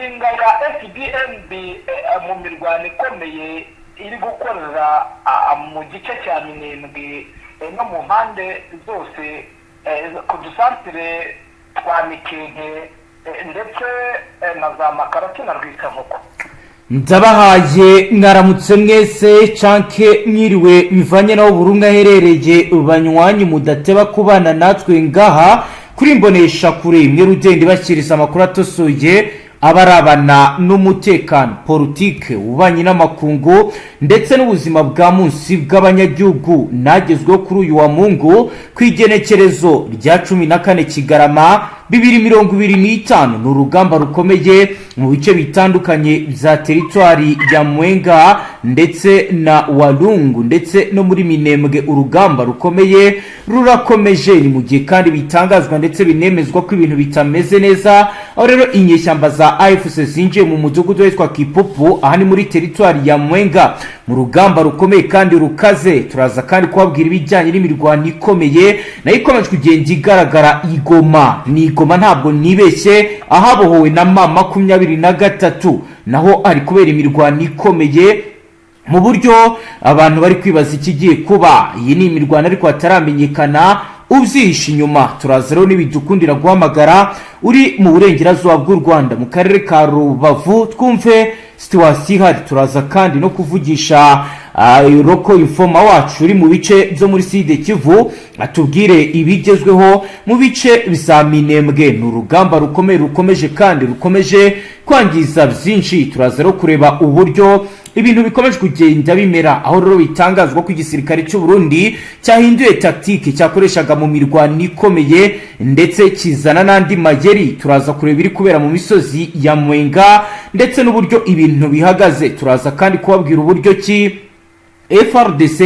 maginga ya Fdnb mu mirwano ikomeye iri gukorera mu gice cya Minembwe no mu mpande zose ku dusantere twa Mikenke ndetse na za Makarati na Rwikavuko. Ndabahaye mwaramutse mwese canke mwiriwe bivanye naho burunga herereye banywanyi mudateba kubana natwe ngaha kuri mbonesha kure mwe rugende bashyirisa amakuru atosoye abarabana n'umutekano politique ubanye n'amakungu ndetse n'ubuzima bwa munsi bw'abanyagihugu nagezweho kuri uyu wa Mungu kwigenekerezo rya 14 Kigarama 2025 n'urugamba rukomeye mu bice bitandukanye bya territoire ya Mwenga ndetse na Walungu ndetse no muri Minembwe. Urugamba rukomeye rurakomeje ni mu gihe kandi bitangazwa ndetse binemezwa ko ibintu bitameze neza. Aho rero inyeshyamba za AVIS zinjiye mu mudugudu witwa Kipupu aha ni muri territoire ya Mwenga mu rugamba rukomeye kandi rukaze. Turaza kandi kubabwira ibijyanye n'imirwano ikomeye nayo ikomeje kugenda igaragara Igoma. Ni Igoma ntabwo nibeshye ahabohowe na mama 23 naho ari kubera imirwano ikomeye mu buryo abantu bari kwibaza ikigiye kuba. Iyi ni imirwano ariko ataramenyekana ubyihishe inyuma. Turaza rero nibidukundira guhamagara uri mu burengerazuba bw'u Rwanda mu karere ka Rubavu twumve situation ihari. Turaza kandi no kuvugisha Roko informa wacu uri mu bice byo muri Side Kivu atubwire ibigezweho mu bice bisa Minembwe. N'urugamba rukomeje kandi rukomeje kwangiza byinshi. Turaza rero kureba uburyo ibintu bikomeje kugenda bimera aho rero bitangazwa ko igisirikare cy'u Burundi cyahinduye tactique cyakoreshaga mu mirwano ikomeye ndetse kizana nandi mageri. Turaza kureba iri kubera mu misozi ya Mwenga ndetse n'uburyo ibintu bihagaze. Turaza kandi kubabwira uburyo ki Fardc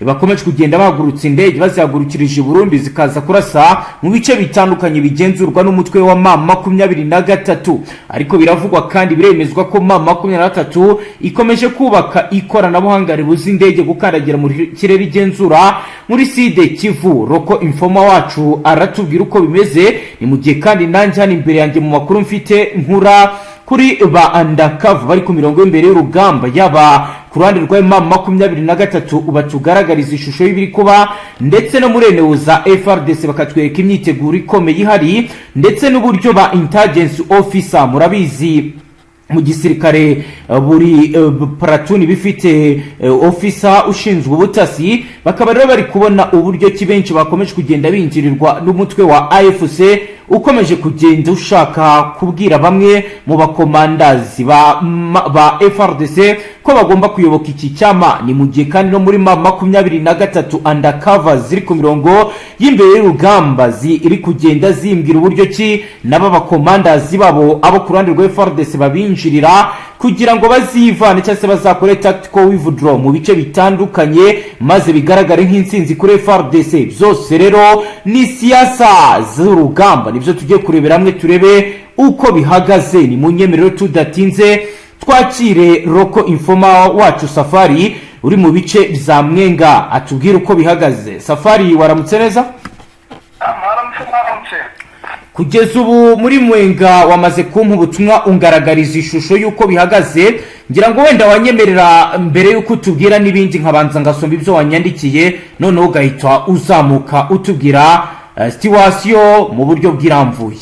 bakomeje kugenda bahagurutsa indege bazihagurukirije Burundi zikaza kurasa mu bice bitandukanye bigenzurwa n'umutwe wa mama 23. Ariko biravugwa kandi biremezwa ko mama 23 ikomeje kubaka ikoranabuhanga ribuza indege gukandagira mu kirere igenzura muri Side Kivu. Roko informa wacu aratubwira uko bimeze ni mu gihe kandi nanjye hano imbere yanjye mu makuru mfite nkura kuri ba undercover bari ku mirongo imbere y'urugamba yaba ku ruhande rwa mama 23 ubatugaragariza ishusho y'ibiri kuba ndetse no mureneuza Frdc bakatwereka imyiteguro ikomeye ihari ndetse n'uburyo ba intelligence officer murabizi mu gisirikare buri platoon bifite officer ushinzwe ubutasi bakaba rero bari kubona uburyo kibenshi bakomeje kugenda binjirirwa n'umutwe wa AFC ukomeje kugenda ushaka kubwira bamwe mu bakomandazi ba Frdc ko bagomba kuyoboka iki cyama. Ni mu gihe kandi no muri mama 23 undercover ziri ku mirongo y'imbere y'urugamba iri kugenda zimbwira uburyo ki naba bakomandazi babo abo ku ruhande rwa Frdc babinjirira kugira ngo bazivane cyangwa se bazakore tactical withdraw mu bice bitandukanye maze bigaragare nk'insinzi kuri Frdc. Byose rero ni siasa z'urugamba nibyo tugiye kurebera hamwe turebe uko bihagaze. Ni mu nyemerero tudatinze twakire Roko informa wacu Safari uri mu bice bya Mwenga atubwira uko bihagaze. Safari waramutse neza? Kugeza ubu muri Mwenga wamaze kumpa ubutumwa ungaragariza ishusho y'uko bihagaze. Ngira ngo wenda wanyemerera mbere y'uko utubwira n'ibindi nkabanza ngasomba ibyo wanyandikiye none ugahita uzamuka utubwira situation mu buryo bwiramvuye.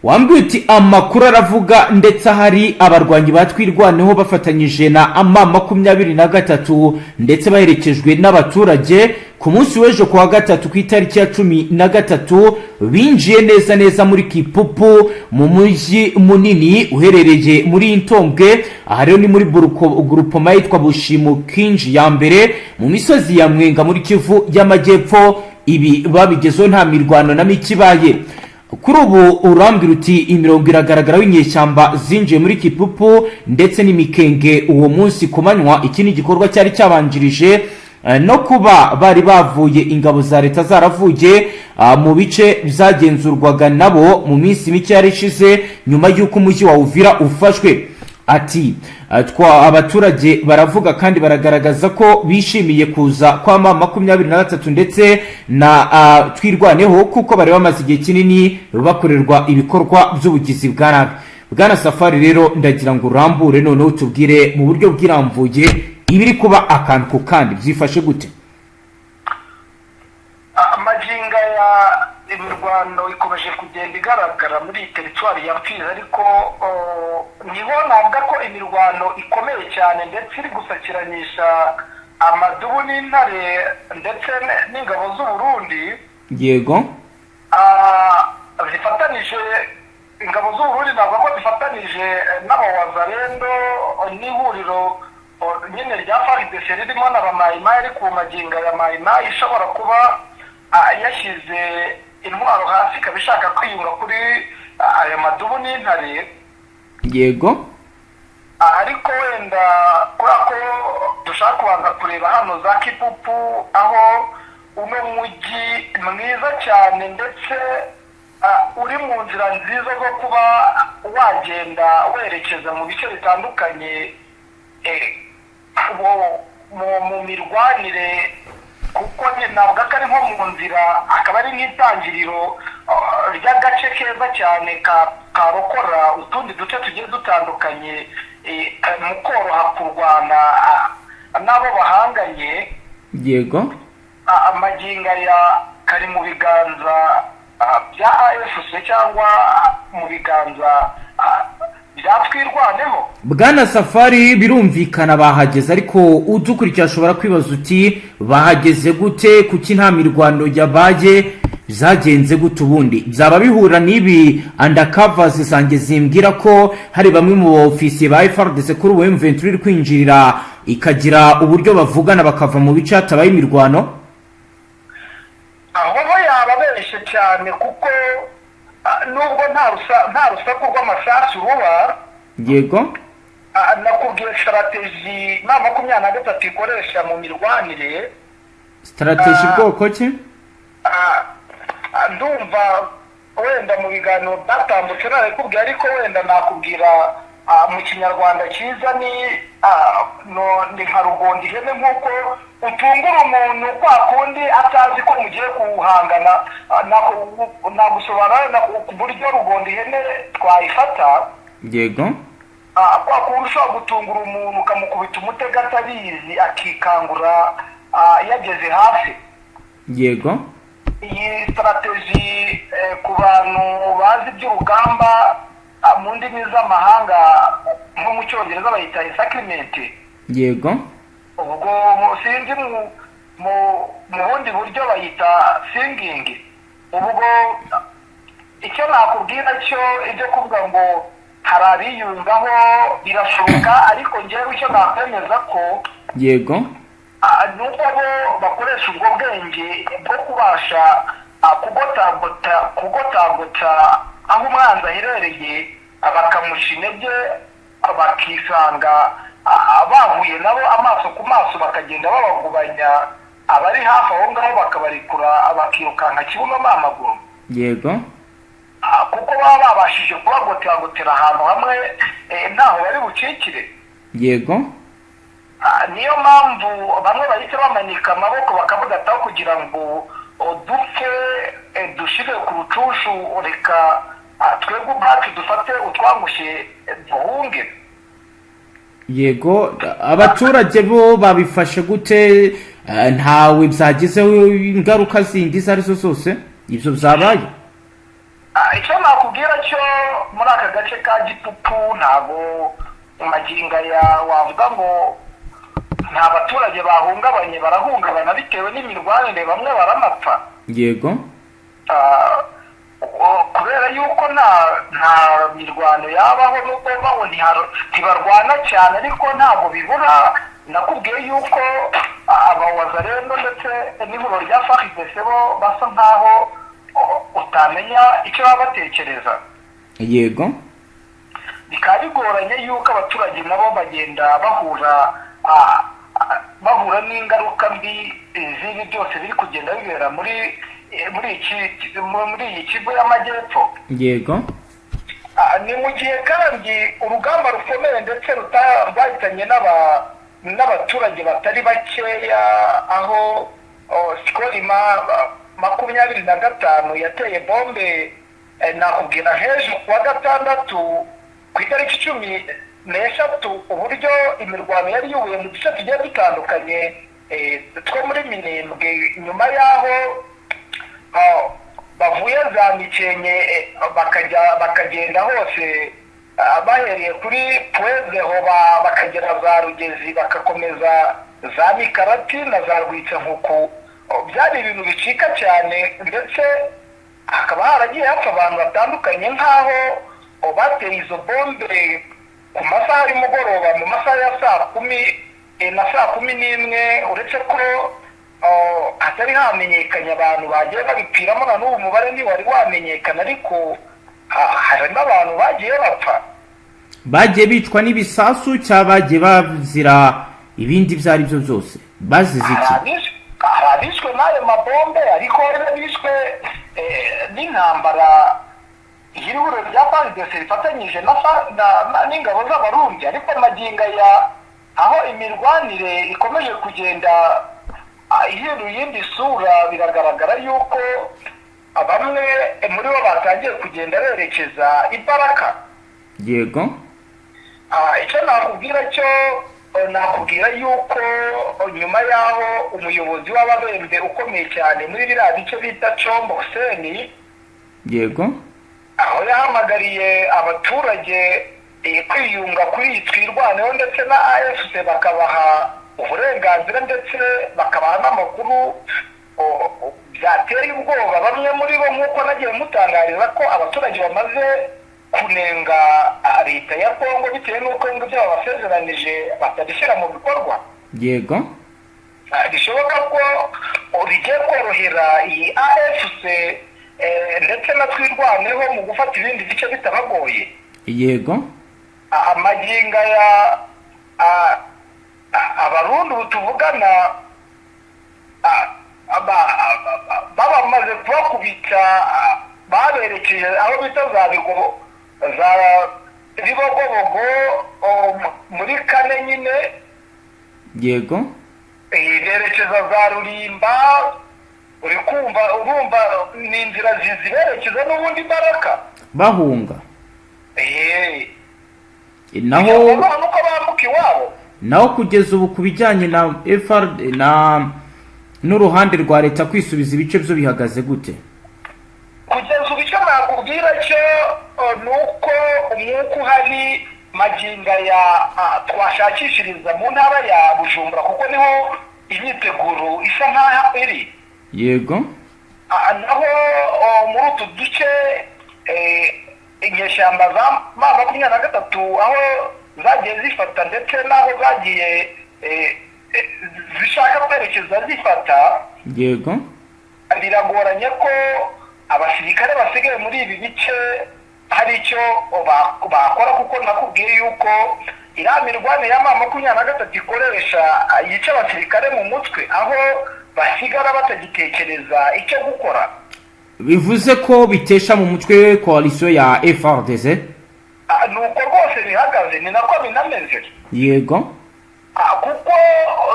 Wambwiye uti amakuru aravuga ndetse hari abarwanyi batwirwaneho bafatanyije na mama 23 ndetse baherekejwe n'abaturage ku munsi w'ejo ku wa gatatu ku itariki ya 13 binjiye neza muri Kipupu mu mujyi munini uherereye muri Intombwe. Aha rero ni muri groupe yitwa Bushimu Kinji ya mbere mu misozi ya Mwenga muri Kivu y'Amajyepfo. Ibi babigezeho nta mirwano na mikibaye. Kuri ubu urambwira uti imirongo iragaragara w'inyeshyamba zinjiye muri Kipupu ndetse n'Imikenge uwo munsi kumanywa. Iki ni igikorwa cyari cyabanjirije no kuba bari bavuye ingabo za leta zaravuye mu bice byagenzurwaga nabo mu minsi mike yari ishize nyuma y'uko umujyi wa Uvira ufashwe. Ati abaturage baravuga kandi baragaragaza ko bishimiye kuza kwa mama 23 ndetse na twirwaneho kuko bari bamaze igihe kinini bakorerwa ibikorwa by'ubugizi bwa nabi. Bwana Safari rero ndagira ngo urambure noneho tubwire mu buryo bw'iramvuye ibiri kuba akantu ku kandi byifashe gute? Amaginga ya imirwano ikomeje kugenda igaragara muri teritwari ya Mfizi, ariko niho navuga ko imirwano ikomeye cyane ndetse iri gusakiranisha amadubu n'intare ndetse n'ingabo z'u Burundi. Yego. Zifatanije ingabo z'u Burundi navuga ko zifatanije n'abawazarendo n'ihuriro nyine rya Fardc ririmo n'abamayimayi, ari ku maginga ya mayimayi ishobora kuba yashyize intwaro hasi ikaba ishaka kwiyunga kuri aya madubu n'intare. Yego. Ariko wenda kubera ko dushaka kubanza kureba hano za Kipupu, aho uno mujyi mwiza cyane ndetse uri mu nzira nziza zo kuba wagenda werekeza mu bice bitandukanye mu mirwanire, kuko ntabwo ari nko mu nzira, akaba ari nk'itangiriro ry'agace keza cyane karokora utundi duce tugiye dutandukanye mu koroha kurwana n'abo bahanganye. Yego. Amaginga ya kari mu biganza bya AFC cyangwa mu biganza byatwirwaneho. Bwana Safari birumvikana bahageze, ariko udukurikira ashobora kwibaza uti bahageze gute, kuki nta mirwano yabaye, byagenze gute ubundi? Byaba bihura n'ibi undercovers zanjye zimbwira ko hari bamwe mu ofisiye ba Fardc kuri ubu M23 iri kwinjirira ikagira uburyo bavugana bakava mu bice hatabaye imirwano? Aho yababeshe cyane, kuko nubwo nta rusaku rw'amasasu ruba. Yego. Nakubwiye strategy na 23 ikoresha mu mirwanire. Strategy bwoko ki? Ndumva wenda mu biganiro batambutse narekubwiye, ariko wenda nakubwira mu kinyarwanda cyiza ni nka rugondi ihene, nk'uko utungura umuntu kwa kundi atazi ko mugiye kuwuhangana. Nagusobanura ku buryo rugondi ihene twayifata. Yego. Kwa kundi ushobora gutungura umuntu ukamukubita umutego atabizi akikangura yageze hasi. Yego. Iyi strategy ku bantu bazi by'urugamba mu ndimi z'amahanga nko mu cyongereza bayita sacrament. Yego. Ubwo sinzi mu bundi buryo bayita singing. Ubwo icyo nakubwira cyo ibyo kuvuga ngo hari abiyungaho birashoboka, ariko njyewe icyo nakwemeza ko Yego. nuko bo bakoresha ubwo bwenge bwo kubasha kugotagota aho umwanzi aherereye, bakamusha intege, bakisanga bahuye nabo amaso ku maso, bakagenda babagubanya abari hafi aho ngaho bakabarekura bakirukanka kibuno n'amaguru. Yego. Kuko baba babashije kubagotagotera ahantu hamwe ntaho bari bucikire. Yego. Niyo mpamvu bamwe bahita bamanika amaboko bakavuga ataho kugira ngo dupfe dushire ku rucushu, reka twebwe ubwacu dufate utwangushye duhunge. Yego. Abaturage bo babifashe gute? Ntawe byagizeho ingaruka zindi izo arizo zose ibyo byabaye? Icyo nakubwira cyo muri aka gace ka Gipupu ntabwo maginga ya wavuga ngo nta baturage bahungabanye, barahungabana bitewe n'imirwanire, bamwe baranapfa. Yego. Kubera yuko nta mirwano yabaho, nubwo baho ntibarwana cyane, ariko ntabwo bibura. Nakubwiye yuko abawazarendo ndetse n'ihuriro rya Fardc bo basa nkaho utamenya icyo baba batekereza. Yego. Bikaba bigoranye yuko abaturage nabo bagenda bahura n'ingaruka mbi z'ibi byose biri kugenda bibera muri iyi kigo y'amajyepfo. Yego. Ni mu gihe kandi urugamba rukomeye ndetse rwahitanye n'abaturage batari bakeya, aho sikorima 25 yateye bombe nakubwira Hejuru kuwa gatandatu ku itariki 13 uburyo imirwano yari yubuye mu duce tugiye dutandukanye two muri Minembwe, nyuma yaho bavuye za Mikenke bakagenda hose, bahereye kuri Pwezeho bakagera za Rugezi bakakomeza za Mikarati na za Rwitsankuku. Byari ibintu bicika cyane, ndetse hakaba haragiye hapfa abantu batandukanye nk'aho bateye izo bombe ku masaha y'umugoroba, mu masaha ya saa 10 na saa 11, uretse ko hatari hamenyekanye abantu bagiye babipiramo, na n'ubu umubare ntiwari wamenyekana, ariko harimo abantu bagiye bapfa. Bagiye bitwa n'ibisasu cyangwa bagiye bazira ibindi ibyo ari byo byose? Bazize iki? Abishwe n'ayo mabombe, ariko bishwe n'intambara y'ihuriro rya Fardc rifatanyije n'ingabo z'Abarundi. Ariko magingo ya aho imirwanire ikomeje kugenda ihinduye iyindi sura, biragaragara yuko bamwe muri bo batangiye kugenda berekeza imbaraga. Yego. Icyo nakubwira yuko nyuma yaho umuyobozi w'Ababembe ukomeye cyane muri biriya bice bita Combo Hussein, yego, aho yahamagariye abaturage kwiyunga kuri twirwaneho ndetse na AFC, bakabaha uburenganzira ndetse bakabaha n'amakuru byateye ubwoba bamwe muri bo, nk'uko nagiye mutangariza ko abaturage bamaze kunenga leta ya Kongo bitewe n'uko ibyo babasezeranije batabishyira mu bikorwa. Yego. Bishoboka ko bigiye korohera iyi AFC ndetse na twirwaneho mu gufata ibindi bice bitabagoye. Yego. Amaginga ya Abarundi tuvugana bamaze kubakubita, baberekeje aho bita za Bibogobogo muri Kane nyine. Yego. Berekeza za Rulimba, uri kumva, urumva ni inzira ziberekeza n'ubundi Baraka bahunga. Naho kugeza ubu ku bijyanye na n'uruhande rwa leta kwisubiza ibice byo bihagaze gute? Kugeza ubu icyo nakubwira cyo ni uko umwuka uhari maginga ya twashakishiriza mu ntara ya Bujumbura, kuko niho imyiteguro isa nkaho iri. Yego. Naho muri utu duce inyeshyamba za M23 aho zagiye zifata ndetse n'aho zagiye zishaka kwerekeza zifata. Yego. Biragoranye ko abasirikare basigaye muri ibi bice hari icyo bakora, kuko nakubwiye yuko iramirwane ya M23 ikoresha yica abasirikare mu mutwe, aho basigara batagitekereza icyo gukora. Bivuze ko bitesha mu mutwe coalition ya Fardc? Nuko rwose bihagaze, ni nako binameze. Yego. Kuko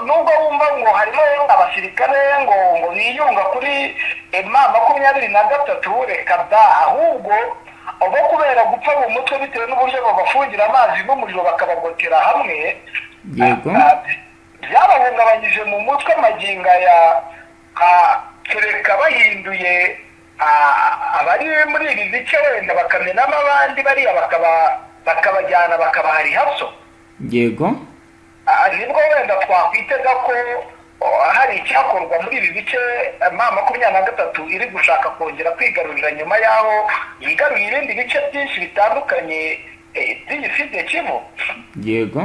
nubwo wumva ngo harimo abasirikare ngo biyunga kuri M23, reka da, ahubwo abo kubera gupfa mu mutwe bitewe n'uburyo babafungira amazi n'umuriro bakabagotera hamwe. Yego. Byabahungabanyije mu mutwe maginga ya kereka bahinduye abari muri ibi bice wenda bakamenamo abandi bariya bakabajyana bakabahari haso. Yego. Nibwo wenda twakwitega ko hari icyakorwa muri ibi bice M23 iri gushaka kongera kwigarurira nyuma yaho yigaruye ibindi bice byinshi bitandukanye by'igifite kivu. Yego.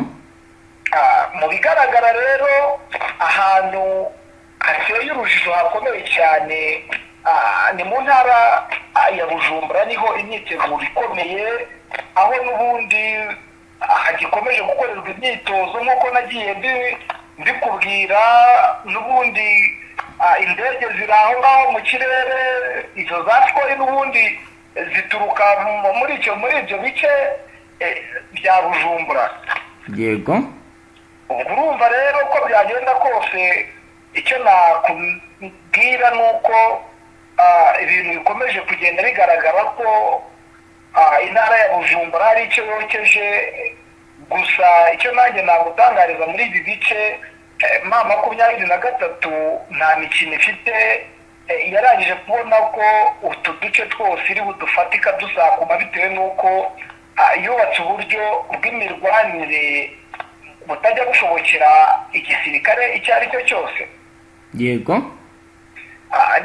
Mu bigaragara rero ahantu hateye urujijo hakomeye cyane ni mu ntara ya Bujumbura, niho imyiteguro ikomeye, aho n'ubundi hagikomeje gukorerwa imyitozo nk'uko nagiye mbikubwira. N'ubundi indege ziri aho ngaho mu kirere, izo za Kuri n'ubundi zituruka muri ibyo bice bya Bujumbura. Yego. Urumva rero ko byagenda kose, icyo nakubwira ni uko ibintu bikomeje kugenda bigaragara ko intara ya Bujumbura hari icyo yokeje, gusa icyo nanjye nagutangariza muri ibi bice M23 nta mikino ifite, yarangije kubona ko utu duce twose iri budufatika dusakuma bitewe n'uko yubatse uburyo bw'imirwanire butajya bushobokera igisirikare icyo ari cyo cyose. Yego.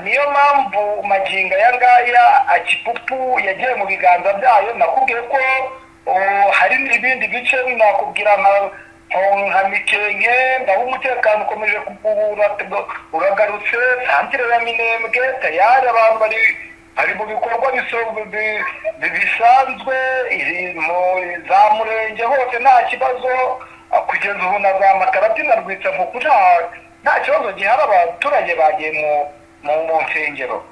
Niyo mpamvu magingo aya ngaya Akipupu yagiye mu biganza byayo. Nakubwiye ko hari n'ibindi bice nakubwira nka Mikenke, ndaho umutekano ukomeje kubura, uragarutse santire ya Minembwe tayari abantu bari mu bikorwa bisanzwe, za Murenge hose nta kibazo, kugeza ubu na za Makarati na Rwitsamuku nta kibazo gihari, abaturage bagiye mu nsengero.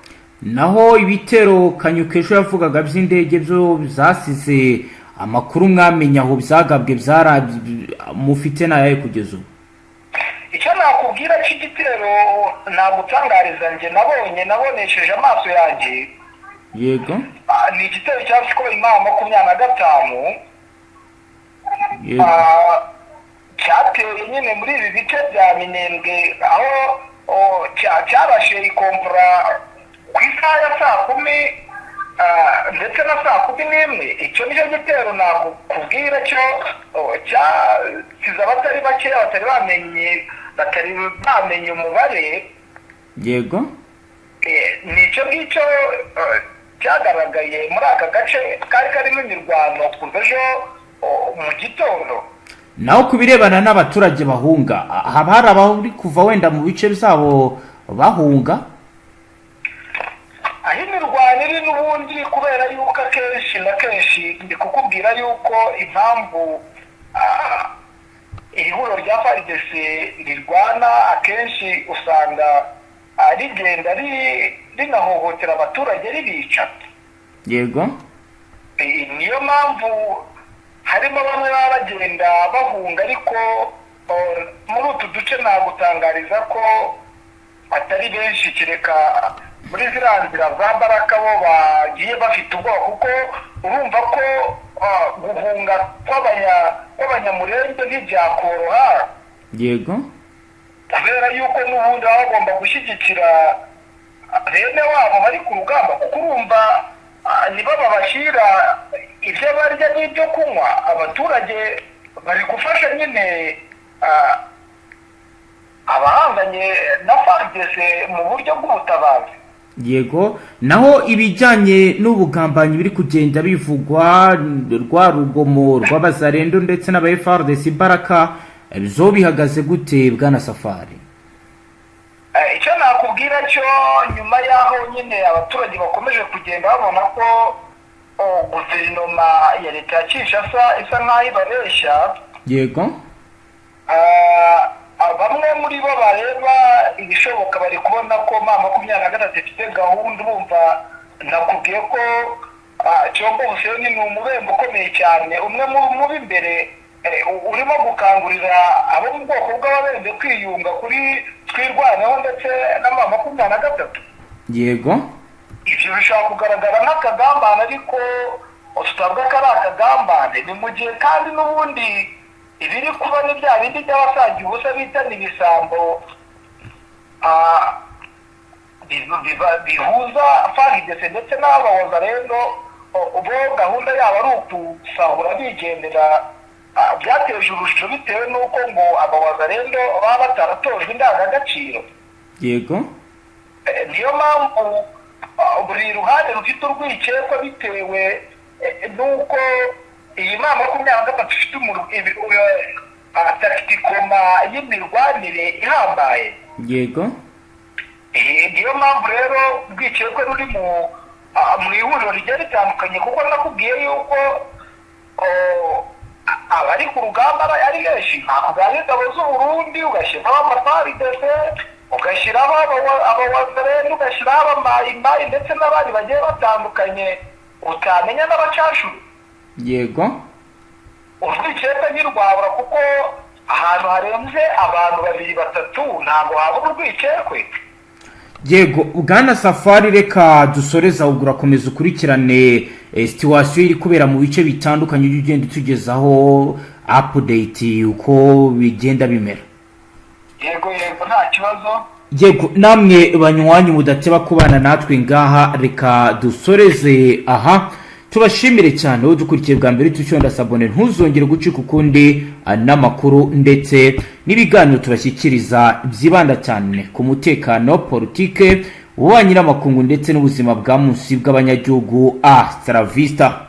Naho ibitero Kanyuka yavugaga by'indege byo zasize amakuru mwamenya aho byagabwe mufite nayaye kugeza ubu? Icyo nakubwira cy'igitero nagutangariza, njye nabonesheje amaso yanjye. Yego. Ni igitero cyasikoye M25. Yego. Cyateye nyine muri ibi bice bya Minembwe, aho cyarashe ikombura ku isaha ya 10 ndetse na 11. Icyo nicyo gitero nakubwira cyo cyasize abatari bake, batari bamenye umubare. Yego. Nicyo ngicyo cyagaragaye muri aka gace kari karimo imirwano kuva ejo mu gitondo. Naho kubirebana n'abaturage bahunga, haba hari abari kuva wenda mu bice byabo bahunga? Aho imirwano iri n'ubundi, kubera yuko akenshi na kenshi ndi kukubwira yuko impamvu iri huriro rya Fardc rirwana akenshi usanga rigenda rinahohotera abaturage ribica. Yego. Niyo mpamvu harimo bamwe baba bagenda bahunga, ariko muri utu duce nagutangariza ko atari benshi, kereka muri ziriya nzira za Baraka bo bagiye bafite ubwoba, kuko urumva ko guhunga kw'abanyamurenge ntibyakoroha. Yego. Kubera yuko n'ubundi baba bagomba gushyigikira bene wabo bari ku rugamba, kuko urumva nibo babashyira ibyo barya n'ibyo kunywa. Abaturage bari gufasha nyine abahanganye na Fardc mu buryo bw'ubutabazi. Yego. Naho ibijyanye n'ubugambanyi biri kugenda bivugwa, rwa rugomo rw'abazarendo ndetse n'aba Fardc Baraka, byo bihagaze gute bwana Safari? Icyo nakubwira cyo, nyuma y'aho nyine abaturage bakomeje kugenda babona ko guverinoma ya leta ya Kinshasa isa nk'aho ibareshya. Yego. Bamwe muri bo bareba ibishoboka, bari kubona ko M23 ifite gahunda. Bumva nakubwiye ko Cyombo Hussein ni umubembe ukomeye cyane, umwe mu b'imbere urimo gukangurira abo mu bwoko bw'ababembe kwiyunga kuri twirwaneho ndetse na M23. Yego. Ibyo bishobora kugaragara nk'akagambane, ariko tutavuga ko ari akagambane. Ni mu gihe kandi n'ubundi ibiri kuba ni bya bindi by'abasangiye ubusa bita n'ibisambo bihuza Fardc ndetse n'abawazarendo. Ubu gahunda yabo ari ukusahura bigendera, byateje urujijo bitewe n'uko ngo abawazarendo baba bataratojwe indangagaciro. Yego. Niyo mpamvu buri ruhande rufite urwikekwa bitewe n'uko iyi M23 ifite taktikoma y'imirwanire ihambaye. Yego. Niyo mpamvu rero urwikekwe ruri mu ihuriro rigiye ritandukanye, kuko nakubwiye yuko abari ku rugamba ari benshi. Ntabwo ingabo z'Uburundi ugashyiraho Fardc, ugashyiraho abawazarendo, ugashyiraho abamayimayi ndetse n'abandi bagiye batandukanye utamenya n'abacashuru. Yego. Urwikekwe ntirwabura, kuko ahantu harenze abantu 2-3 ntabwo habura urwikekwe. yego bwana Safari reka dusoreza ugura komeza ukurikirane situation iri kubera mu bice bitandukanye ugenda tugezaho update uko bigenda bimera. Yego nta kibazo. Yego namwe banywanyi mudateba kubana natwe ngaha reka dusoreze aha tubashimire cyane wo dukurikiye bwa mbere tucyonda sabone ntuzongere gucika ukundi n'amakuru ndetse n'ibiganiro tubashyikiriza byibanda cyane ku mutekano politique ububanyi n'amakungu ndetse n'ubuzima bwa munsi bw'abanyagihugu. Hasta la vista.